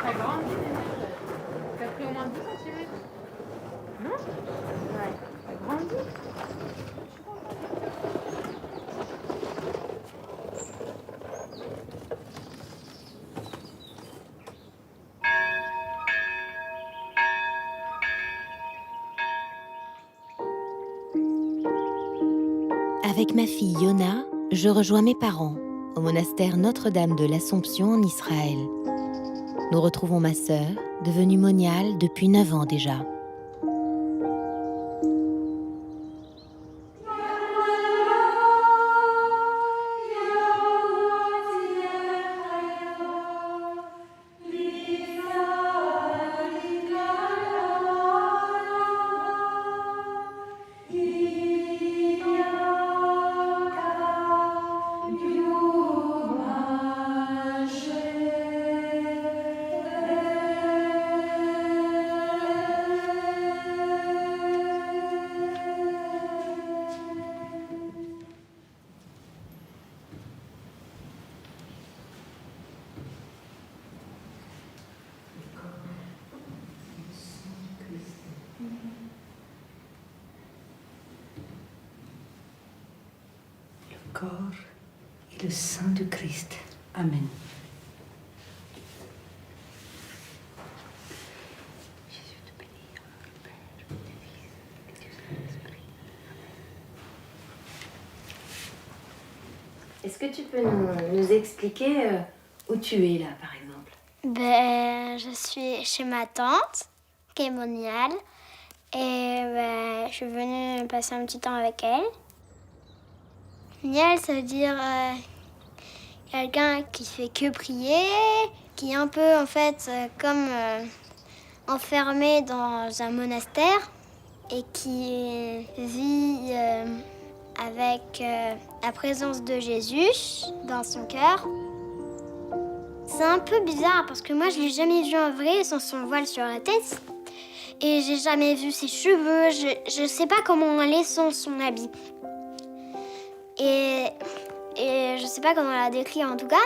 T'as grandi, t'as pris au moins 10 centimètres. Non? Ouais. T'as grandi. Avec ma fille Yona, je rejoins mes parents au monastère Notre-Dame de l'Assomption en Israël. Nous retrouvons ma sœur, devenue moniale depuis 9 ans déjà. Le corps et le sang du Christ. Amen. Jésus te bénit, le Père, le Fils, et du Saint-Esprit. Est-ce que tu peux nous expliquer où tu es là, par exemple? Je suis chez ma tante, qui est moniale, et je suis venue passer un petit temps avec elle. Moniale, ça veut dire quelqu'un qui fait que prier, qui est un peu en fait comme enfermé dans un monastère et qui vit avec la présence de Jésus dans son cœur. C'est un peu bizarre parce que moi je l'ai jamais vu en vrai sans son voile sur la tête. Et j'ai jamais vu ses cheveux, je sais pas comment elle est sans son habit. Et je sais pas comment la décrire en tout cas.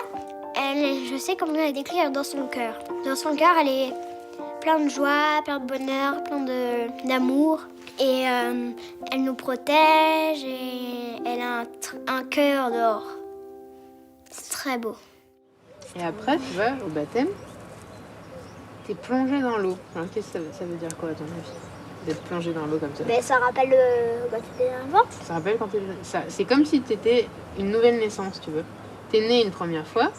Je sais comment la décrire dans son cœur. Dans son cœur, elle est plein de joie, plein de bonheur, plein d'amour. Et elle nous protège et elle a un cœur d'or. C'est très beau. Et après, tu vois, au baptême, t'es plongé dans l'eau. Alors, qu'est-ce que ça veut dire quoi à ton avis? D'être plongé dans l'eau comme ça? Mais ça rappelle quand tu étais enfant. Ça rappelle quand t'es... C'est comme si t'étais une nouvelle naissance, tu veux. T'es né une première fois,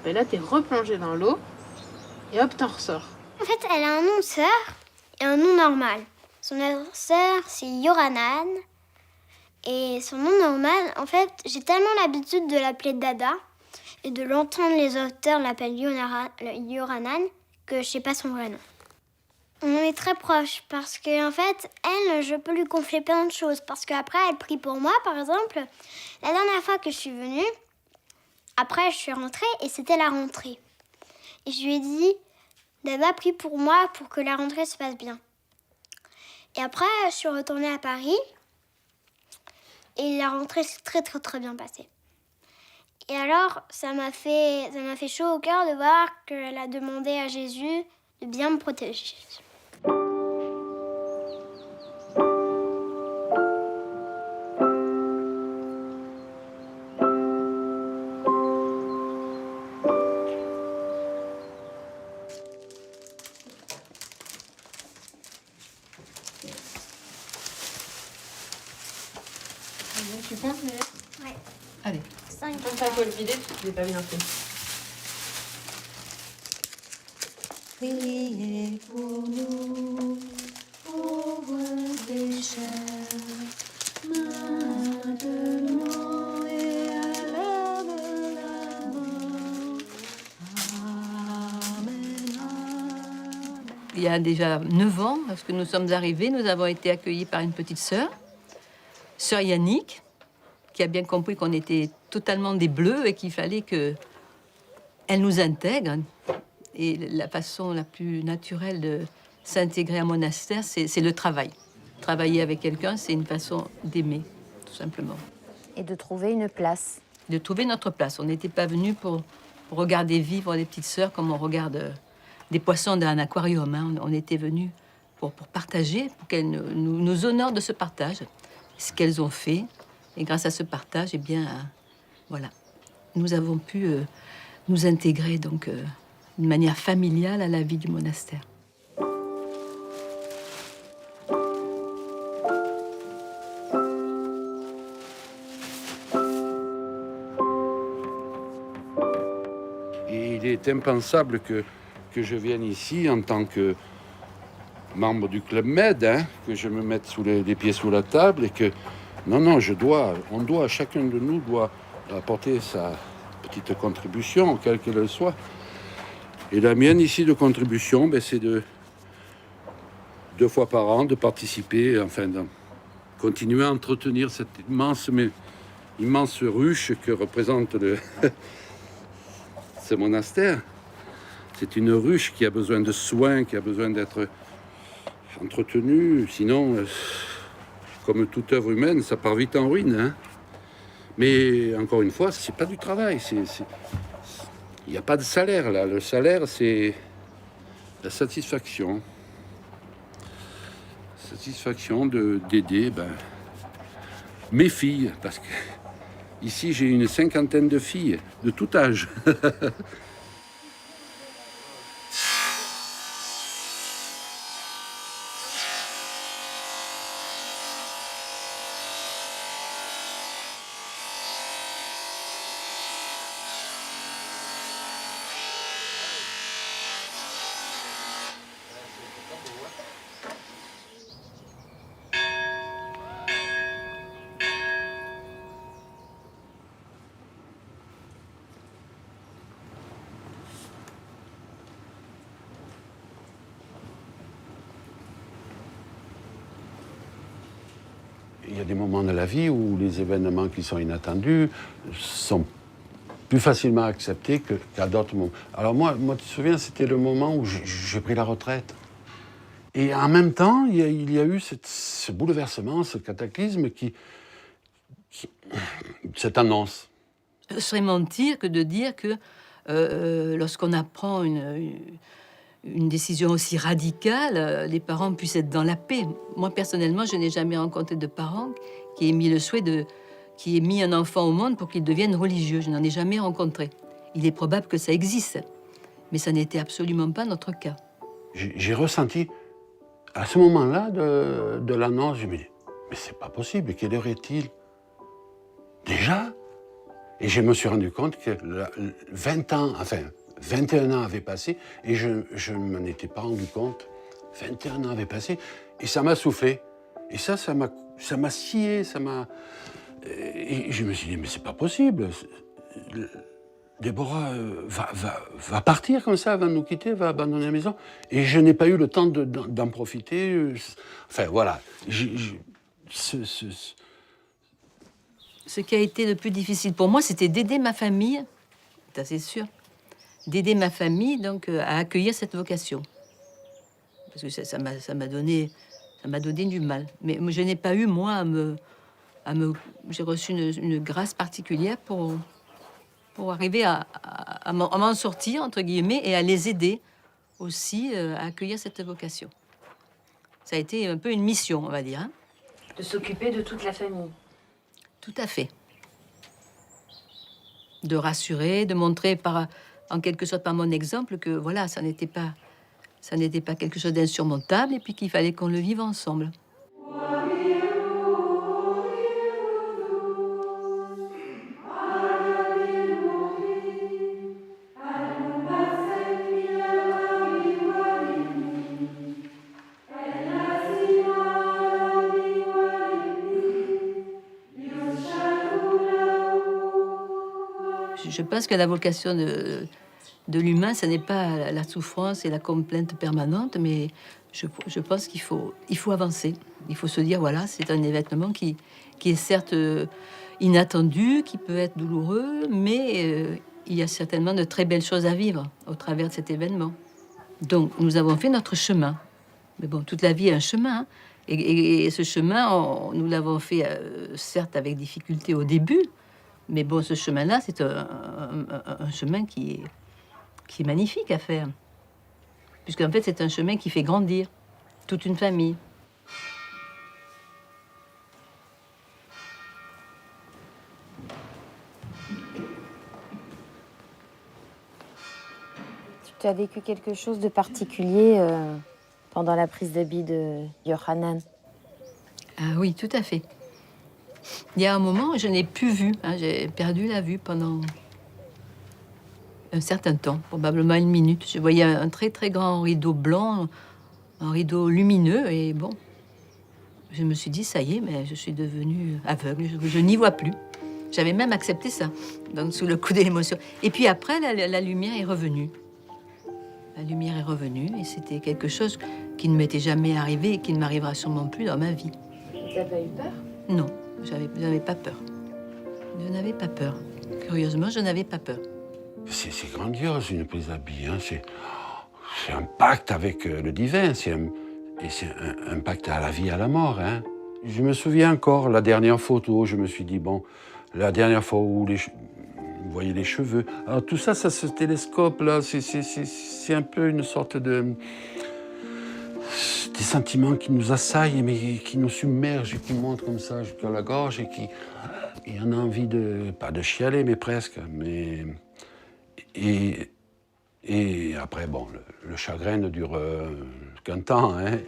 ben là t'es replongé dans l'eau, et hop, t'en ressors. En fait, elle a un nom de sœur et un nom normal. Son nom de sœur, c'est Yoranan. Et son nom normal, en fait, j'ai tellement l'habitude de l'appeler Dada et de l'entendre les auteurs l'appellent Yoranan que je sais pas son vrai nom. On est très proches parce que en fait, elle, je peux lui confier plein de choses parce qu'après, elle prie pour moi, par exemple. La dernière fois que je suis venue, après, je suis rentrée et c'était la rentrée. Et je lui ai dit, Dada, prie pour moi pour que la rentrée se passe bien. Et après, je suis retournée à Paris et la rentrée s'est très, très, très bien passée. Et alors, ça m'a fait chaud au cœur de voir qu'elle a demandé à Jésus de bien me protéger. Tu comptes, mais... Ouais. Allez. 5. Quand t'as le vider, parce que tu l'as pas bien fait. Priez pour nous, pauvres pécheurs, maintenant et à l'heure de la mort. Amen. Il y a déjà 9 ans, lorsque nous sommes arrivés, nous avons été accueillis par une petite sœur Yannick, qui a bien compris qu'on était totalement des bleus et qu'il fallait qu'elle nous intègre. Et la façon la plus naturelle de s'intégrer à un monastère, c'est le travail. Travailler avec quelqu'un, c'est une façon d'aimer, tout simplement. Et de trouver une place. de trouver notre place. On n'était pas venus pour regarder vivre les petites sœurs comme on regarde des poissons dans un aquarium. Hein. On était venus pour partager, pour qu'elles nous honorent de ce partage, ce qu'elles ont fait. Et grâce à ce partage, eh bien, voilà, nous avons pu nous intégrer donc d'une manière familiale à la vie du monastère. Il est impensable que je vienne ici en tant que membre du Club Med, hein, que je me mette les pieds sous la table et que... Non, on doit, chacun de nous doit apporter sa petite contribution, quelle qu'elle soit. Et la mienne ici de contribution, c'est de 2 fois par an de participer, enfin de continuer à entretenir cette immense ruche que représente ce monastère. C'est une ruche qui a besoin de soins, qui a besoin d'être entretenue. Sinon, comme toute œuvre humaine, ça part vite en ruine. Hein. Mais encore une fois, c'est pas du travail. Il n'y a pas de salaire là. Le salaire, c'est la satisfaction. Satisfaction d'aider mes filles, parce que ici j'ai une 50aine de filles de tout âge. Il y a des moments de la vie où les événements qui sont inattendus sont plus facilement acceptés qu'à d'autres moments. Alors moi, tu te souviens, c'était le moment où j'ai pris la retraite. Et en même temps, il y a eu ce bouleversement, ce cataclysme cette annonce. Ce serait mentir que de dire que lorsqu'on apprend une décision aussi radicale, les parents puissent être dans la paix. Moi, personnellement, je n'ai jamais rencontré de parent qui ait mis le souhait qui ait mis un enfant au monde pour qu'il devienne religieux. Je n'en ai jamais rencontré. Il est probable que ça existe, mais ça n'était absolument pas notre cas. J'ai ressenti, à ce moment-là de l'annonce, je me dis, mais c'est pas possible, quelle heure est-il? Déjà? Et je me suis rendu compte que 21 ans avaient passé et je ne m'en étais pas rendu compte. 21 ans avaient passé et ça m'a soufflé. Et ça m'a scié, Et je me suis dit, mais c'est pas possible. Déborah va partir comme ça, va nous quitter, va abandonner la maison. Et je n'ai pas eu le temps d'en profiter. Enfin, voilà. Ce qui a été le plus difficile pour moi, c'était d'aider ma famille, c'est sûr, d'aider ma famille donc à accueillir cette vocation. Parce que ça m'a donné du mal. Mais je n'ai pas eu, moi, j'ai reçu une grâce particulière pour arriver à m'en sortir, entre guillemets, et à les aider aussi à accueillir cette vocation. Ça a été un peu une mission, on va dire. Hein. De s'occuper de toute la famille. Tout à fait. De rassurer, de montrer en quelque sorte par mon exemple que voilà, ça n'était pas quelque chose d'insurmontable et puis qu'il fallait qu'on le vive ensemble. Je pense que la vocation de l'humain, ce n'est pas la souffrance et la complainte permanente, mais je pense qu'il faut avancer. Il faut se dire, voilà, c'est un événement qui est certes inattendu, qui peut être douloureux, mais il y a certainement de très belles choses à vivre au travers de cet événement. Donc, nous avons fait notre chemin. Mais bon, toute la vie est un chemin. Hein. Et ce chemin, nous l'avons fait, certes, avec difficulté au début, Mais bon, ce chemin-là, c'est un chemin qui est magnifique à faire. Puisqu'en fait, c'est un chemin qui fait grandir toute une famille. Tu as vécu quelque chose de particulier pendant la prise d'habit de Yohanan? Ah oui, tout à fait. Il y a un moment, je n'ai plus vu. Hein, j'ai perdu la vue pendant un certain temps, probablement 1 minute. Je voyais un très très grand rideau blanc, un rideau lumineux, et bon, je me suis dit, ça y est, mais je suis devenue aveugle, je n'y vois plus. J'avais même accepté ça, donc sous le coup de l'émotion. Et puis après, la lumière est revenue. La lumière est revenue, et c'était quelque chose qui ne m'était jamais arrivé et qui ne m'arrivera sûrement plus dans ma vie. Tu n'as pas eu peur? Non, je n'avais pas peur. Je n'avais pas peur. Curieusement, je n'avais pas peur. C'est grandiose, une prise d'habit. Hein. C'est un pacte avec le divin. C'est un pacte à la vie, à la mort. Hein. Je me souviens encore, la dernière photo, je me suis dit, bon, la dernière fois où vous voyez les cheveux. Alors tout ça, ça se télescope, là, c'est un peu une sorte de... Des sentiments qui nous assaillent, mais qui nous submergent et qui montent comme ça jusqu'à la gorge et qui... Et on a envie de... Pas de chialer, mais presque. Mais... Et après, bon, le chagrin ne dure qu'un temps, hein.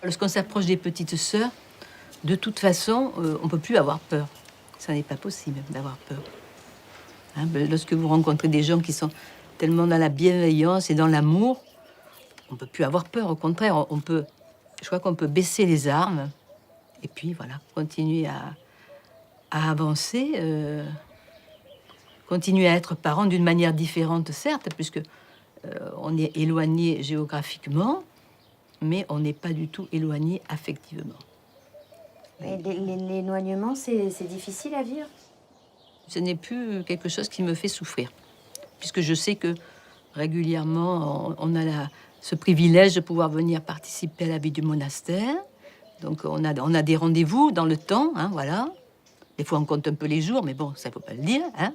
Lorsqu'on s'approche des petites sœurs, de toute façon, on ne peut plus avoir peur. Ça n'est pas possible d'avoir peur. Hein, lorsque vous rencontrez des gens qui sont tellement dans la bienveillance et dans l'amour, on ne peut plus avoir peur. Au contraire, je crois qu'on peut baisser les armes et puis voilà, continuer à avancer, continuer à être parents d'une manière différente, certes, puisque on est éloigné géographiquement, mais on n'est pas du tout éloigné affectivement. L'éloignement, c'est difficile à vivre? Ce n'est plus quelque chose qui me fait souffrir, puisque je sais que régulièrement, on a ce privilège de pouvoir venir participer à la vie du monastère. Donc on a des rendez-vous dans le temps, hein, voilà. Des fois, on compte un peu les jours, mais bon, ça ne faut pas le dire, hein.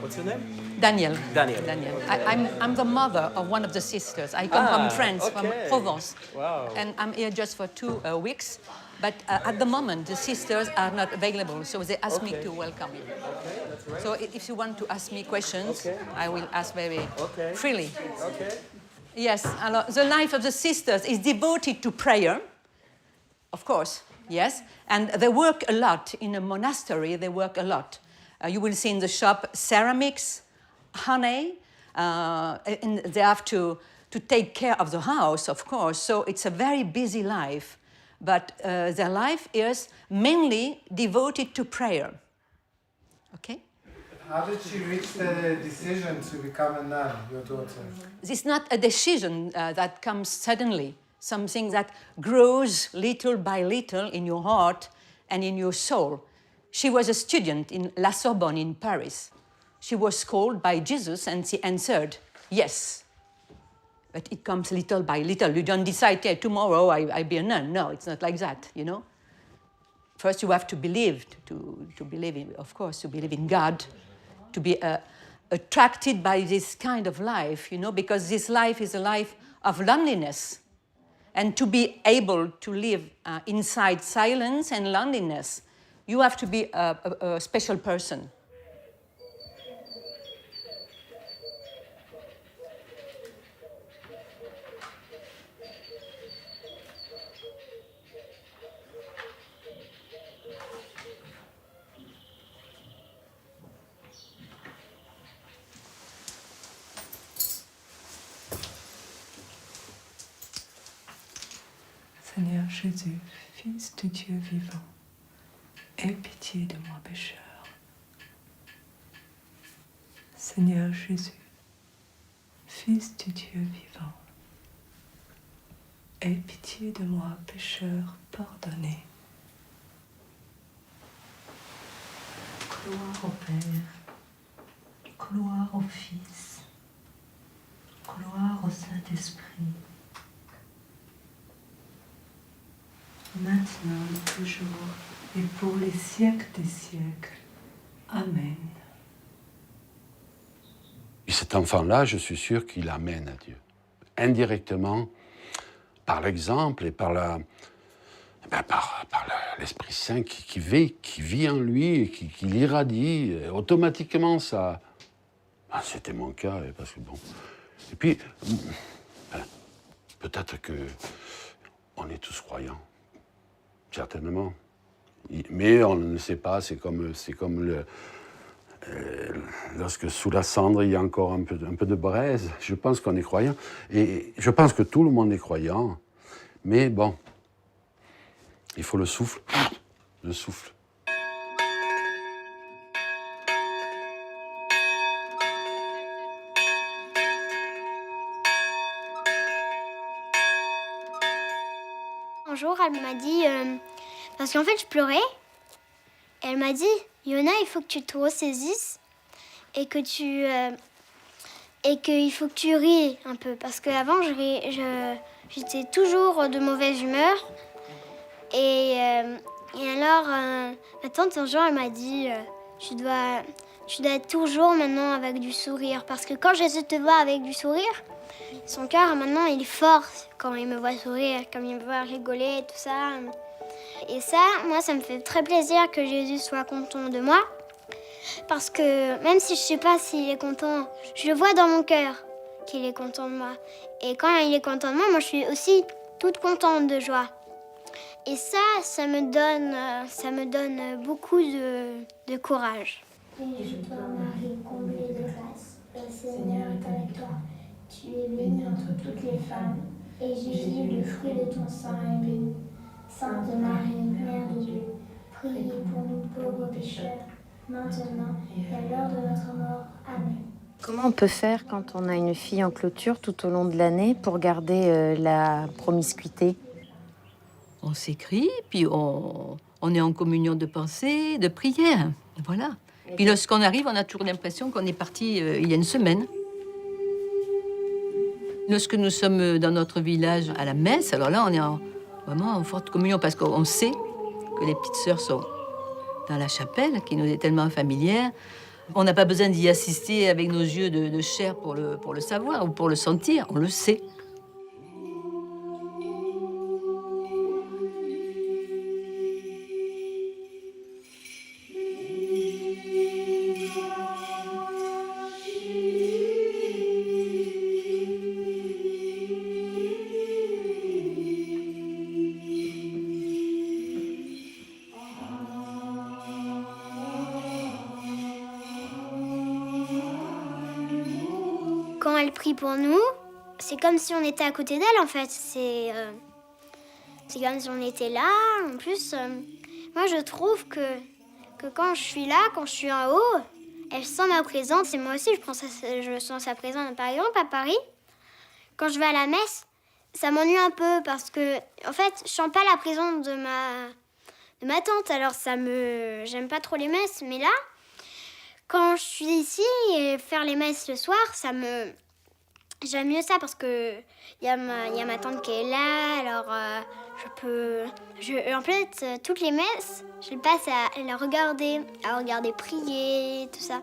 What's your name? Daniel. Daniel. I'm the mother of one of the sisters. I come from France, from Provence. Wow. And I'm here just for 2 weeks. But at the moment, the sisters are not available, so they asked me to welcome you. Okay, that's right. So if you want to ask me questions, I will ask very freely. Okay. Yes, the life of the sisters is devoted to prayer, of course, yes. And they work a lot. In a monastery, they work a lot. You will see in the shop ceramics, honey, and they have to take care of the house, of course. So it's a very busy life. But their life is mainly devoted to prayer. Okay? How did she reach the decision to become a nun, your daughter? It's not a decision that comes suddenly, something that grows little by little in your heart and in your soul. She was a student in La Sorbonne in Paris. She was called by Jesus and she answered, yes. But it comes little by little. You don't decide, okay, tomorrow I'll be a nun. No, it's not like that, you know. First you have to believe, to believe in, of course, to believe in God, to be attracted by this kind of life, you know, because this life is a life of loneliness. And to be able to live inside silence and loneliness, you have to be a special person. Seigneur Jésus, Fils de Dieu vivant, aie pitié de moi pécheur. Seigneur Jésus, Fils de Dieu vivant, aie pitié de moi pécheur pardonné. Gloire au Père, gloire au Fils, gloire au Saint-Esprit, maintenant, toujours, et pour les siècles des siècles. Amen. Et cet enfant-là, je suis sûr qu'il amène à Dieu. Indirectement, par l'exemple et par l'Esprit Saint qui vit en lui et qui l'irradie. Automatiquement, ça... Ah, c'était mon cas, parce que bon... Et puis, peut-être qu'on est tous croyants. Certainement. Mais on ne sait pas, c'est comme lorsque sous la cendre, il y a encore un peu de braise. Je pense qu'on est croyant. Et je pense que tout le monde est croyant. Mais bon, il faut le souffle. Le souffle. Un jour, elle m'a dit, parce qu'en fait, je pleurais, elle m'a dit, Yona, il faut que tu te ressaisisses et qu'il faut que tu ris un peu. Parce qu'avant, j'étais toujours de mauvaise humeur. Et alors, ma tante, un jour, elle m'a dit, tu dois être toujours maintenant avec du sourire. Parce que quand Jésus te voit avec du sourire, son cœur, maintenant, il est fort quand il me voit sourire, quand il me voit rigoler, tout ça. Et ça, moi, ça me fait très plaisir que Jésus soit content de moi. Parce que même si je ne sais pas s'il est content, je le vois dans mon cœur qu'il est content de moi. Et quand il est content de moi, moi, je suis aussi toute contente de joie. Et ça me donne beaucoup de courage. Bénie toi, Marie, comblée de grâce, le Seigneur est avec toi. Tu es bénie entre toutes les femmes, et Jésus, le fruit de ton sein, est béni. Sainte Marie, Mère de Dieu, priez pour nous pauvres pécheurs, maintenant et à l'heure de notre mort. Amen. Comment on peut faire quand on a une fille en clôture tout au long de l'année pour garder la promiscuité? On s'écrit, puis on est en communion de pensée, de prière, voilà. Puis lorsqu'on arrive, on a toujours l'impression qu'on est parti il y a une semaine. Lorsque nous sommes dans notre village à la messe, alors là, on est vraiment en forte communion parce qu'on sait que les petites sœurs sont dans la chapelle, qui nous est tellement familière. On n'a pas besoin d'y assister avec nos yeux de chair pour le savoir ou pour le sentir, on le sait. Quand elle prie pour nous, c'est comme si on était à côté d'elle en fait. C'est comme si on était là. En plus, moi je trouve que quand je suis là, quand je suis en haut, elle sent ma présence et moi aussi je sens sa présence. Par exemple à Paris, quand je vais à la messe, ça m'ennuie un peu parce que en fait je sens pas la présence de ma tante. Alors j'aime pas trop les messes, mais là, quand je suis ici et faire les messes le soir, j'aime mieux ça parce que y a ma tante qui est là, alors en fait, toutes les messes, je passe à les regarder, prier, tout ça.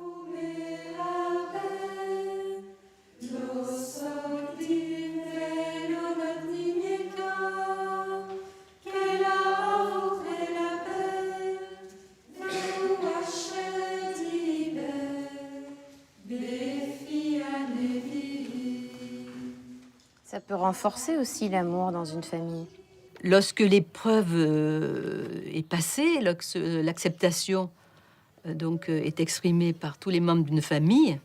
Ça peut renforcer aussi l'amour dans une famille. Lorsque l'épreuve est passée, lorsque l'acceptation est exprimée par tous les membres d'une famille,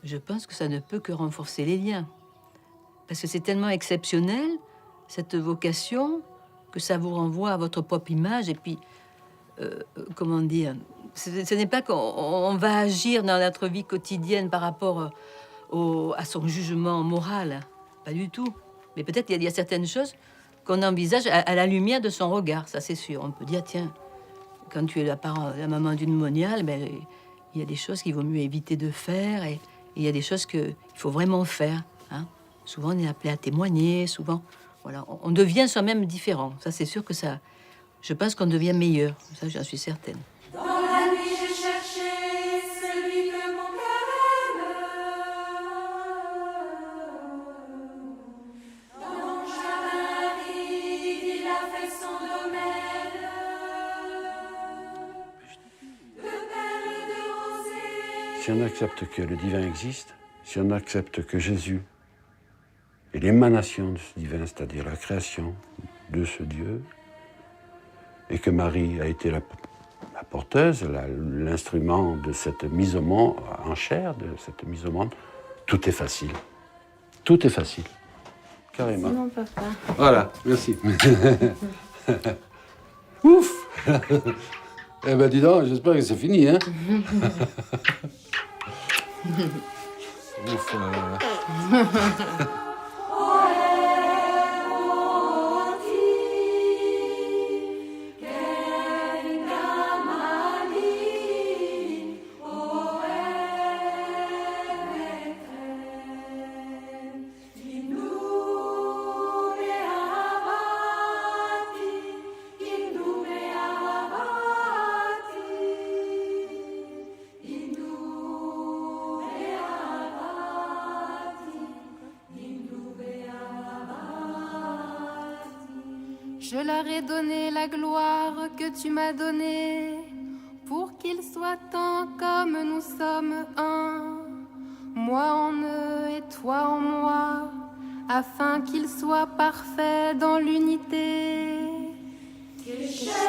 je pense que ça ne peut que renforcer les liens. Parce que c'est tellement exceptionnel, cette vocation, que ça vous renvoie à votre propre image. Et puis, comment dire, ce n'est pas qu'on va agir dans notre vie quotidienne par rapport à son jugement moral. Pas du tout. Mais peut-être qu'il y a certaines choses qu'on envisage à la lumière de son regard, ça c'est sûr. On peut dire, tiens, quand tu es la maman d'une moniale, ben, il y a des choses qu'il vaut mieux éviter de faire et il y a des choses qu'il faut vraiment faire. Hein. Souvent, on est appelé à témoigner, souvent. Voilà, on devient soi-même différent. Ça, c'est sûr que ça... Je pense qu'on devient meilleur. Ça, j'en suis certaine. Dans la nuit, j'ai cherché celui que mon cœur aime. Dans mon jardin aride, il a fait son domaine. De perles et de rosées. Si on accepte que le divin existe, si on accepte que Jésus est l'émanation de ce divin, c'est-à-dire la création de ce Dieu, et que Marie a été la porteuse, l'instrument de cette mise au monde en chair, de cette mise au monde, tout est facile. Tout est facile. Carrément. C'est mon papa. Voilà, merci. Ouf. Eh ben dis donc, j'espère que c'est fini, hein. Ouf. Je leur ai donné la gloire que tu m'as donnée, pour qu'ils soient un comme nous sommes un, moi en eux et toi en moi, afin qu'ils soient parfaits dans l'unité. Qu'ils cherchent